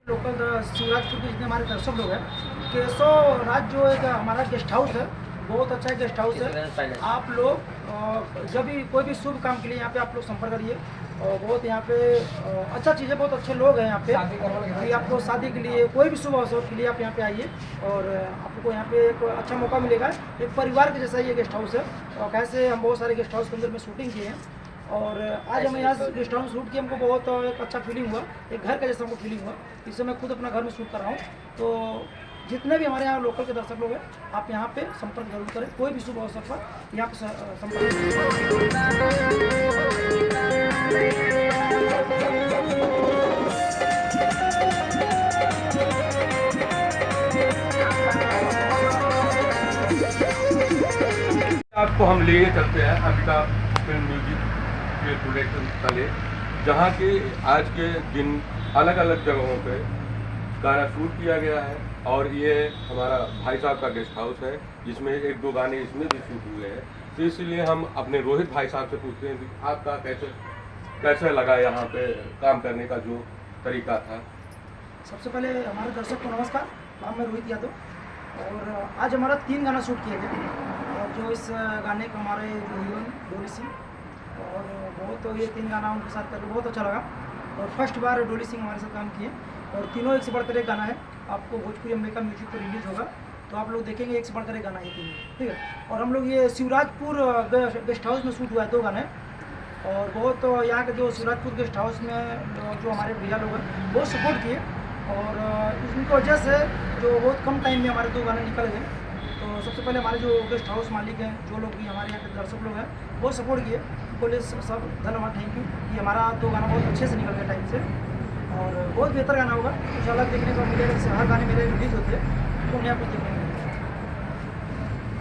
Local Shivrajpur के जितने हमारे दर्शक लोग हैं, केशव राज जो एक हमारा गेस्ट हाउस है, बहुत अच्छा गेस्ट हाउस है। आप लोग जब भी कोई भी शुभ काम के लिए यहाँ पे आप लोग संपर्क करिए। और बहुत यहाँ पे अच्छा चीज़ है, बहुत अच्छे लोग हैं यहाँ पे। कि आप लोग शादी के लिए कोई भी शुभ अवसर के लिए आप यहाँ पे आइए और आपको यहाँ पे एक अच्छा मौका मिलेगा। एक परिवार के जैसा ये गेस्ट हाउस है। और कैसे हम बहुत सारे गेस्ट हाउस के अंदर में शूटिंग किए हैं और आज हमें यहाँ गेस्ट हाउस शूट किया, हमको बहुत एक अच्छा फीलिंग हुआ, एक घर का जैसा हमको फीलिंग हुआ। इससे मैं खुद अपना घर में शूट कर रहा हूँ। तो जितने भी हमारे यहाँ लोकल के दर्शक लोग हैं, आप यहाँ पे संपर्क जरूर करें। कोई भी शुभ अवसर पर यहाँ पे संपर्क आपको हम ले चलते हैं अंबिका फिल्म म्यूजिक के प्रोडक्शन तले, जहाँ के आज के दिन अलग अलग जगहों पे गाना शूट किया गया है। और ये हमारा भाई साहब का गेस्ट हाउस है, जिसमें एक दो गाने इसमें भी शूट हुए हैं। तो इसलिए हम अपने रोहित भाई साहब से पूछते हैं कि आपका कैसे लगा यहाँ पे काम करने का जो तरीका था। सबसे पहले हमारे दर्शक को नमस्कार, नाम मैं रोहित यादव। और आज हमारा 3 गाना शूट किए गए और जो इस गाने का हमारे हीरोइन डोली सिंह, और बहुत ये 3 गाना उनके साथ करके बहुत अच्छा लगा। और फर्स्ट बार डोली सिंह हमारे साथ काम किए और तीनों एक से बढ़कर एक गाना है। आपको भोजपुरी अंबिका म्यूजिक पर रिलीज होगा तो आप लोग देखेंगे एक से बढ़कर एक गाना है तीनों, ठीक है। और हम लोग ये शिवराजपुर गेस्ट हाउस में शूट हुआ है 2 गाने। और बहुत यहाँ के जो शिवराजपुर गेस्ट हाउस में जो हमारे भैया लोग हैं बहुत सपोर्ट किए और इनकी वजह से जो बहुत कम टाइम में हमारे 2 गाने निकल गए। तो सबसे पहले हमारे जो गेस्ट हाउस मालिक हैं, जो लोग भी हमारे यहाँ के दर्शक लोग हैं, बहुत सपोर्ट किए। बोले सब धन्यवाद, थैंक यू कि हमारा 2 गाना बहुत अच्छे से निकल गया टाइम से और बहुत बेहतर गाना होगा इंशाल्लाह। देखने को मिलेगा, जैसे हर गाने मेरे रिलीज होते हैं तो उन्हें आप देखने को मिलेगा।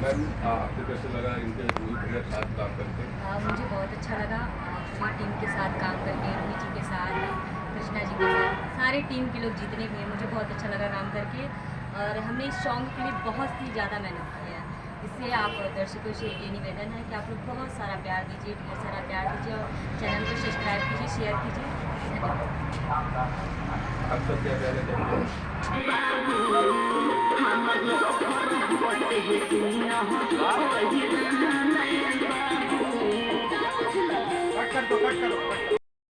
मैम आपको कैसे लगा इनके रोहित भैया के साथ काम करके? मुझे बहुत अच्छा लगा पूरी टीम के साथ काम करके, रोहित जी के साथ, कृष्णा जी के साथ, सारे टीम के लोग जितने भी हैं, मुझे बहुत अच्छा लगा काम करके। और हमने इस सॉन्ग के लिए बहुत ही ज़्यादा मेहनत की है। इससे आप दर्शकों से ये निवेदन है कि आप लोग बहुत सारा प्यार दीजिए, ढेर सारा प्यार दीजिए और चैनल को सब्सक्राइब कीजिए, शेयर कीजिए। आपका क्या कहना चाहेंगे?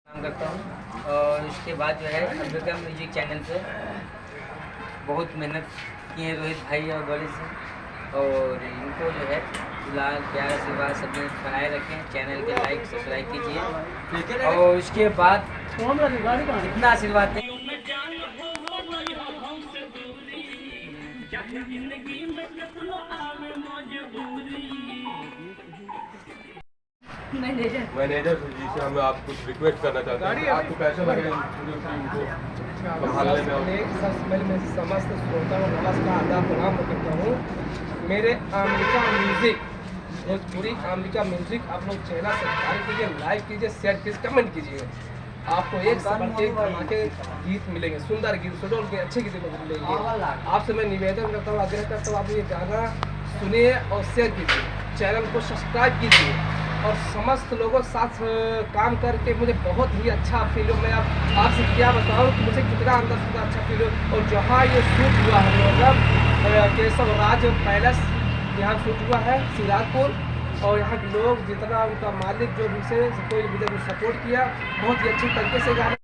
काम करता हूँ और उसके बाद जो है अंबिका म्यूजिक चैनल पे बहुत मेहनत की है रोहित भाई और डोली से। और इनको जो है दुलार प्यार आशीर्वाद सब में बनाए रखें। चैनल के लाइक सब्सक्राइब कीजिए और उसके बाद कितना आशीर्वाद दें। मैनेजर जी से हम आप कुछ रिक्वेस्ट करना चाहते हैं, आपको कैसा लगे पूरी टीम को संभालने में? सबसे पहले मैं समस्त श्रोताओं को नमस्कार आदाब प्रणाम करता हूँ। मेरे अंबिका म्यूजिक, भोजपुरी अंबिका म्यूजिक आप लोग चैनल सब्सक्राइब कीजिए, लाइक कीजिए, शेयर कीजिए, कमेंट कीजिए। आपको एक से बढ़ के धमाके गीत मिलेंगे, सुंदर गीत, सुडोल के अच्छे गीत मिलेंगे। आपसे मैं निवेदन करता हूँ, आग्रह करता हूँ, आप ये गाना सुनिए और शेयर कीजिए, चैनल को सब्सक्राइब कीजिए। और समस्त लोगों के साथ काम करके मुझे बहुत ही अच्छा फील हो। मैं आपसे क्या बताऊँ कि मुझे कितना अंदर से अच्छा फील हो। और जहाँ ये शूट हुआ है मतलब केशव राज पैलेस, यहाँ शूट हुआ है शिवराजपुर। और यहाँ के लोग जितना उनका मालिक जो भी से कोई मुझे सपोर्ट किया, बहुत ही अच्छे तरीके से गाना